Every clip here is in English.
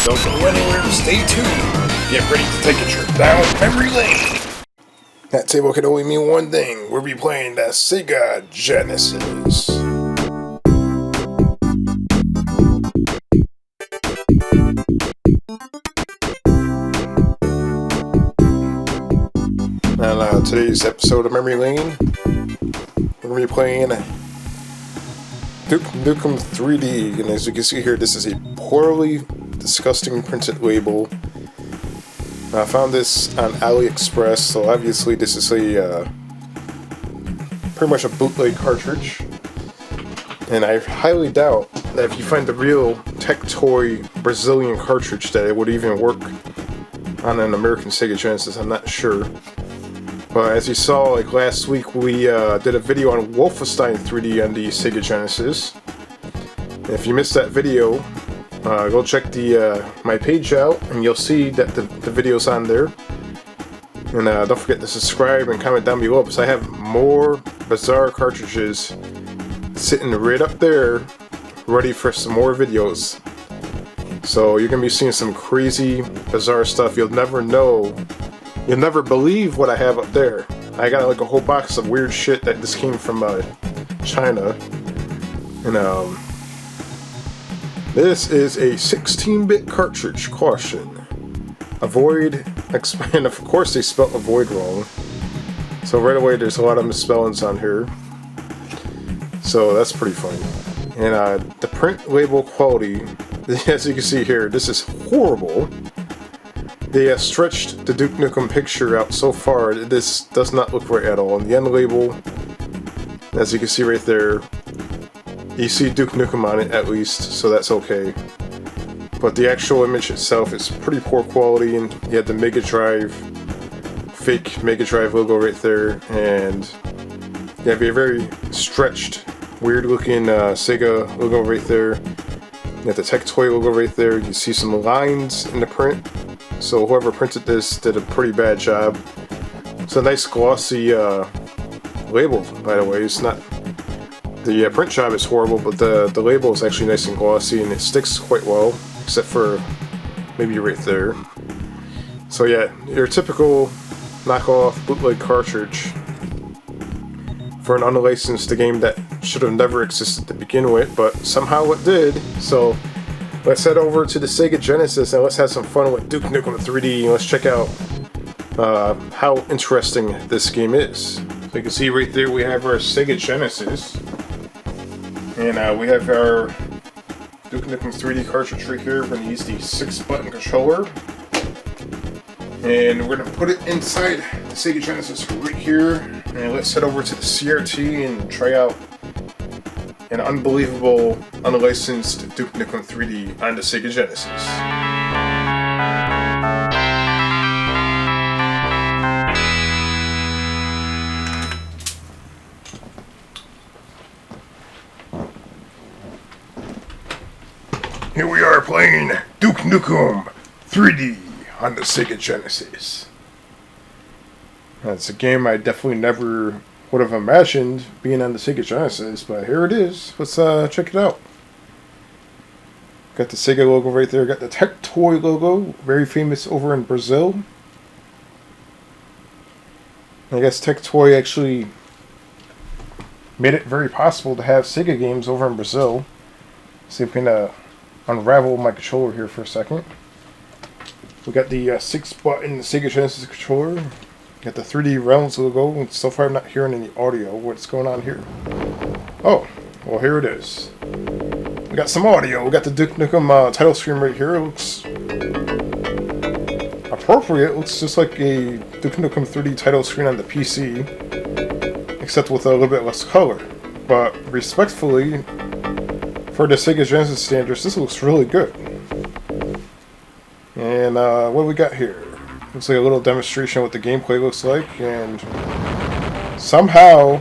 Don't go anywhere, stay tuned. Get ready to take a trip down memory lane. That table can only mean one thing. We'll be playing the Sega Genesis. And today's episode of Memory Lane, we're going to be playing Nukem 3D. And as you can see here, this is a poorly, disgusting printed label. I found this on AliExpress, so obviously this is a pretty much a bootleg cartridge. And I highly doubt that if you find the real tech toy Brazilian cartridge that it would even work on an American Sega Genesis. I'm not sure. But as you saw, like last week, we did a video on Wolfenstein 3D on the Sega Genesis. And if you missed that video, go check my page out, and you'll see that the video's on there. And don't forget to subscribe and comment down below, because I have more bizarre cartridges sitting right up there, ready for some more videos. So you're gonna be seeing some crazy, bizarre stuff. You'll never know. You'll never believe what I have up there. I got like a whole box of weird shit that just came from China. And this is a 16-bit cartridge. Caution. Avoid, and of course they spelled avoid wrong. So right away there's a lot of misspellings on here. So that's pretty funny. And the print label quality, as you can see here, this is horrible. They stretched the Duke Nukem picture out so far, this does not look right at all. And the end label, as you can see right there, you see Duke Nukem on it at least, so that's okay. But the actual image itself is pretty poor quality, and you have the Mega Drive, fake Mega Drive logo right there, and you have a very stretched, weird looking Sega logo right there. You have the Tech Toy logo right there. You see some lines in the print. So whoever printed this did a pretty bad job. It's a nice glossy label, by the way. It's not, the print job is horrible, but the label is actually nice and glossy, and it sticks quite well, except for maybe right there. So yeah, your typical knockoff bootleg cartridge for an unlicensed game that should have never existed to begin with, but somehow it did. So let's head over to the Sega Genesis and let's have some fun with Duke Nukem 3D, and let's check out how interesting this game is. So you can see right there we have our Sega Genesis, and we have our Duke Nukem 3D cartridge right here. We're going to use the 6-button controller, and we're going to put it inside the Sega Genesis right here, and let's head over to the CRT and try out an unbelievable, unlicensed Duke Nukem 3D on the Sega Genesis. Here we are playing Duke Nukem 3D on the Sega Genesis. That's a game I definitely never would have imagined being on the Sega Genesis, but here it is. Let's check it out. Got the Sega logo right there. Got the Tech Toy logo, very famous over in Brazil. I guess Tech Toy actually made it very possible to have Sega games over in Brazil. See if we can unravel my controller here for a second. We got the 6-button Sega Genesis controller. Got the 3D Realms logo, and so far I'm not hearing any audio. What's going on here? Oh, well here it is. We got some audio. We got the Duke Nukem title screen right here. It looks appropriate. It looks just like a Duke Nukem 3D title screen on the PC, except with a little bit less color. But respectfully, for the Sega Genesis standards, this looks really good. And what do we got here? Looks like a little demonstration of what the gameplay looks like, and somehow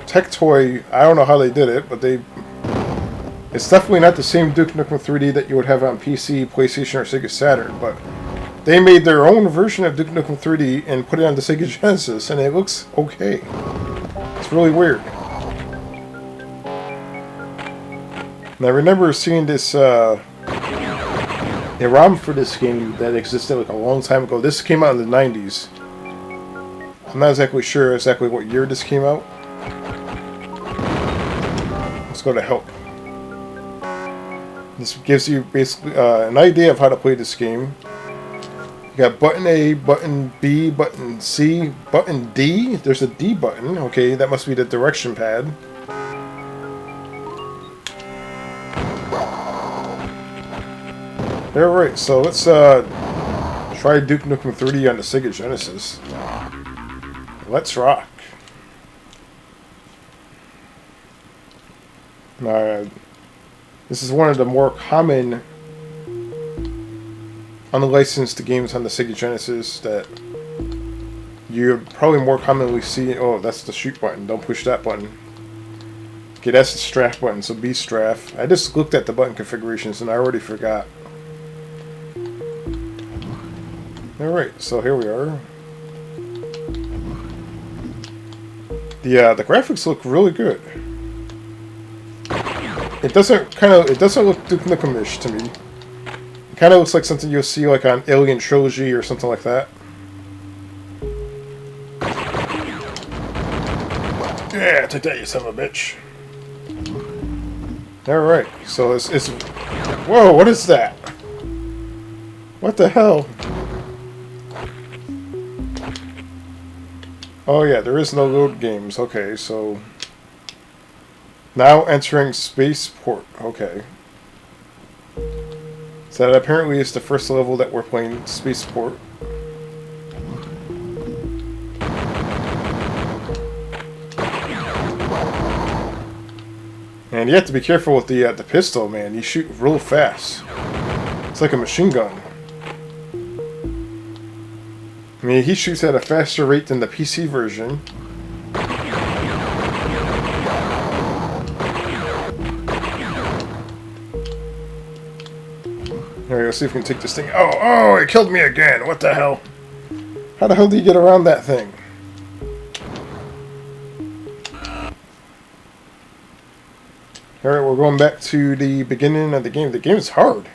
Tech Toy, I don't know how they did it, but it's definitely not the same Duke Nukem 3D that you would have on PC, PlayStation, or Sega Saturn, but they made their own version of Duke Nukem 3D and put it on the Sega Genesis, and it looks okay. It's really weird. And I remember seeing this a ROM for this game that existed like a long time ago. This came out in the 90s. I'm not exactly sure exactly what year this came out. Let's go to help. This gives you basically an idea of how to play this game. You got button A, button B, button C, button D. There's a D button. Okay, that must be the direction pad. Alright, so let's try Duke Nukem 3D on the Sega Genesis. Let's rock. This is one of the more common unlicensed games on the Sega Genesis that you probably more commonly see. Oh, that's the shoot button. Don't push that button. Okay, that's the strafe button, so B strafe. I just looked at the button configurations and I already forgot. Alright, so here we are. The graphics look really good. It doesn't look Duke Nukem-ish to me. It kind of looks like something you'll see like on Alien Trilogy or something like that. Yeah, take that, you son of a bitch. Alright, so it's... Whoa, what is that? What the hell? Oh yeah, there is no load games. Okay, so... Now entering Spaceport. Okay. So that apparently is the first level that we're playing, Spaceport. And you have to be careful with the pistol, man. You shoot real fast. It's like a machine gun. I mean, he shoots at a faster rate than the PC version. Alright, let's see if we can take this thing. Oh, it killed me again. What the hell? How the hell do you get around that thing? Alright, we're going back to the beginning of the game. The game is hard.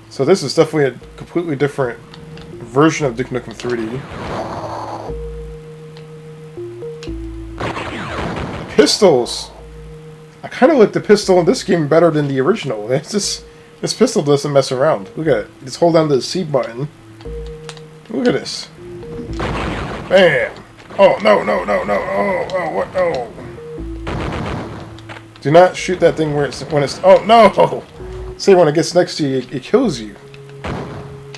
So this is definitely a completely different version of Duke Nukem 3D. The pistols! I kind of like the pistol in this game better than the original. This pistol doesn't mess around. Look at it. Just hold down the C button. Look at this. Bam! Oh, no. Oh, what? Oh. Do not shoot that thing when it's... Oh, no! Say when it gets next to you, it kills you.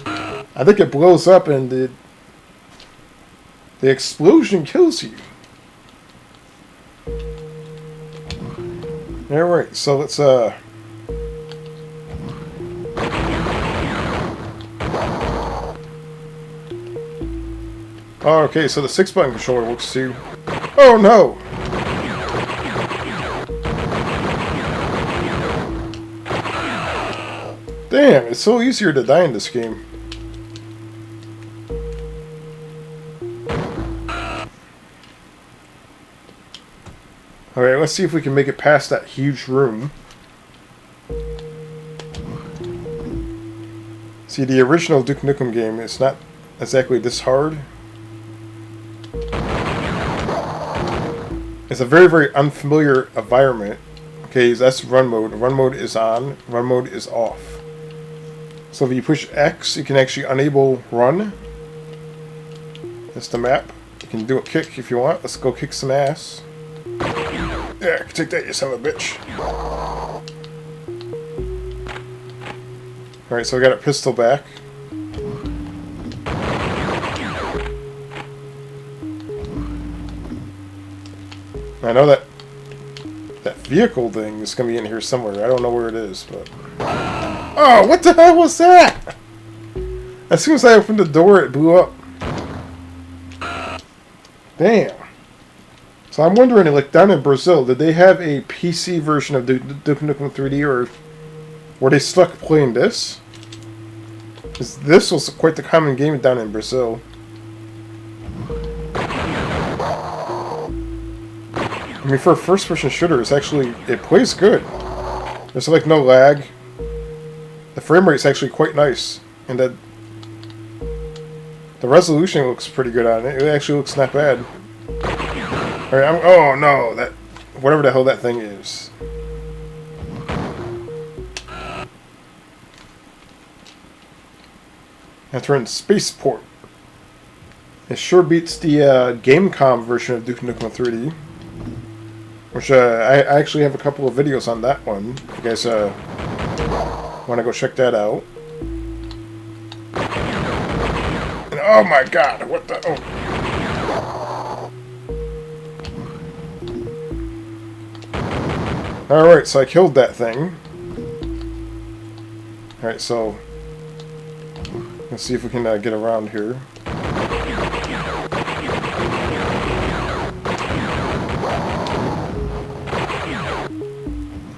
I think it blows up and the explosion kills you. Alright, so let's Oh, okay, so the 6-button controller works too. Oh no! Damn, it's so easier to die in this game. Alright, let's see if we can make it past that huge room. See, the original Duke Nukem game is not exactly this hard. It's a very, very unfamiliar environment. Okay, that's run mode. Run mode is on, run mode is off. So if you push X, you can actually enable run. That's the map. You can do a kick if you want. Let's go kick some ass. Yeah, take that, you son of a bitch. Alright, so we got a pistol back. I know that vehicle thing is going to be in here somewhere. I don't know where it is, but... Oh, what the hell was that? As soon as I opened the door, it blew up. Damn. So I'm wondering, like, down in Brazil, did they have a PC version of Duke Nukem 3D, or were they stuck playing this? Because this was quite the common game down in Brazil. I mean, for a first-person shooter, it plays good. There's like no lag. The frame rate's actually quite nice, and the resolution looks pretty good on it. It actually looks not bad. All right, oh no, that whatever the hell that thing is. That's in Spaceport. It sure beats the Gamecom version of Duke Nukem 3D, which I actually have a couple of videos on that one. If you guys want to go check that out. And oh my god, what the? Oh. Alright, so I killed that thing. Alright, so let's see if we can get around here.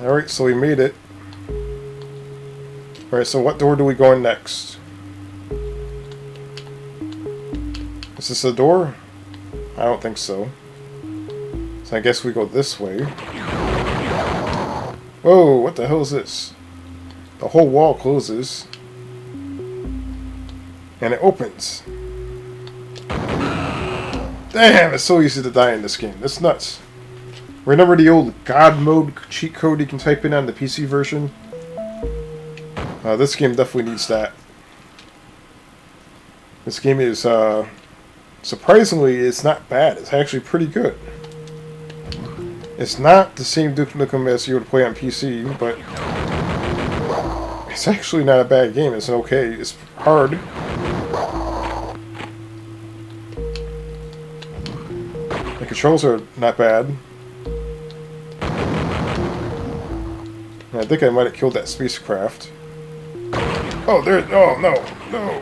Alright, so we made it. Alright, so what door do we go in next? Is this a door? I don't think so. So I guess we go this way. Whoa, what the hell is this? The whole wall closes. And it opens. Damn, it's so easy to die in this game. That's nuts. Remember the old God mode cheat code you can type in on the PC version? This game definitely needs that. This game is, surprisingly, it's not bad. It's actually pretty good. It's not the same Duke Nukem as you would play on PC, but it's actually not a bad game. It's okay. It's hard. The controls are not bad. I think I might have killed that spacecraft. Oh, there. Oh, no. No.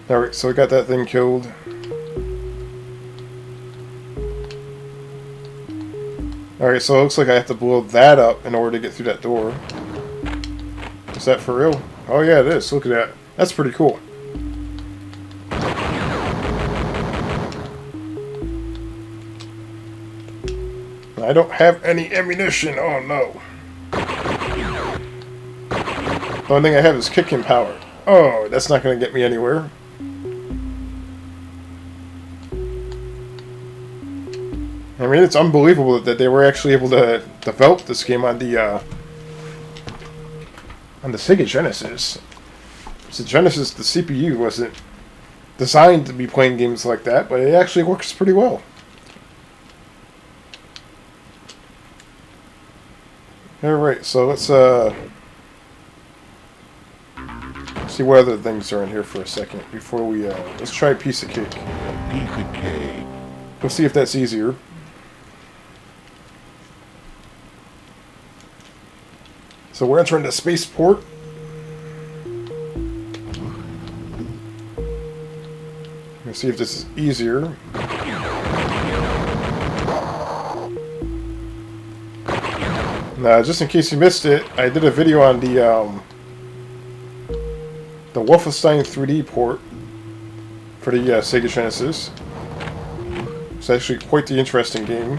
Alright, so we got that thing killed. Alright, so it looks like I have to blow that up in order to get through that door. Is that for real? Oh, yeah, it is. Look at that. That's pretty cool. I don't have any ammunition. Oh, no. The only thing I have is kicking power. Oh, that's not going to get me anywhere. I mean, it's unbelievable that they were actually able to develop this game on the Sega Genesis. So Genesis, the CPU wasn't designed to be playing games like that, but it actually works pretty well. Alright, so let's see what other things are in here for a second before we let's try a piece of cake. Piece of cake. We'll see if that's easier. So we're entering the spaceport. Let's see if this is easier. Now, just in case you missed it, I did a video on the Wolfenstein 3D port for the Sega Genesis. It's actually quite the interesting game.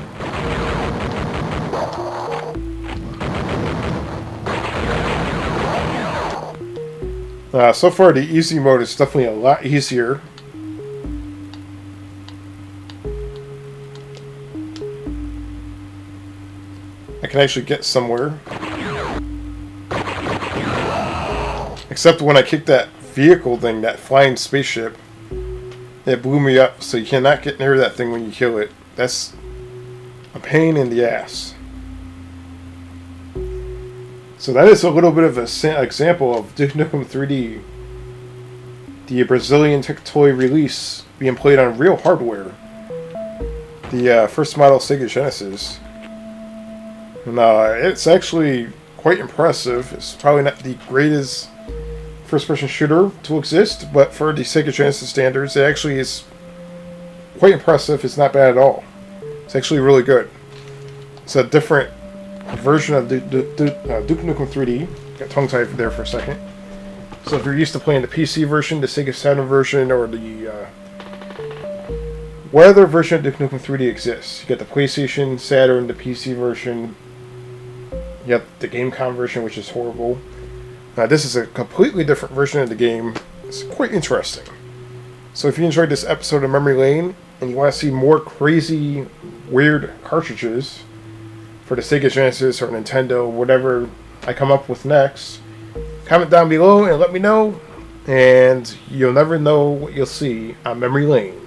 So far, the easy mode is definitely a lot easier. I can actually get somewhere. Except when I kicked that vehicle thing, that flying spaceship, it blew me up, so you cannot get near that thing when you kill it. That's a pain in the ass. So that is a little bit of an example of Duke Nukem 3D, the Brazilian tech toy release being played on real hardware. The first model Sega Genesis. And, it's actually quite impressive. It's probably not the greatest first-person shooter to exist, but for the Sega Genesis standards, it actually is quite impressive. It's not bad at all. It's actually really good. It's a different version of Duke Nukem 3D. Got tongue-tied there for a second. So if you're used to playing the PC version, the Sega Saturn version, or the what other version of Duke Nukem 3D exists? You got the PlayStation, Saturn, the PC version. You have the GameCom version, which is horrible. Now, this is a completely different version of the game. It's quite interesting. So if you enjoyed this episode of Memory Lane, and you want to see more crazy, weird cartridges for the Sega Genesis or Nintendo, whatever I come up with next, comment down below and let me know. And you'll never know what you'll see on Memory Lane.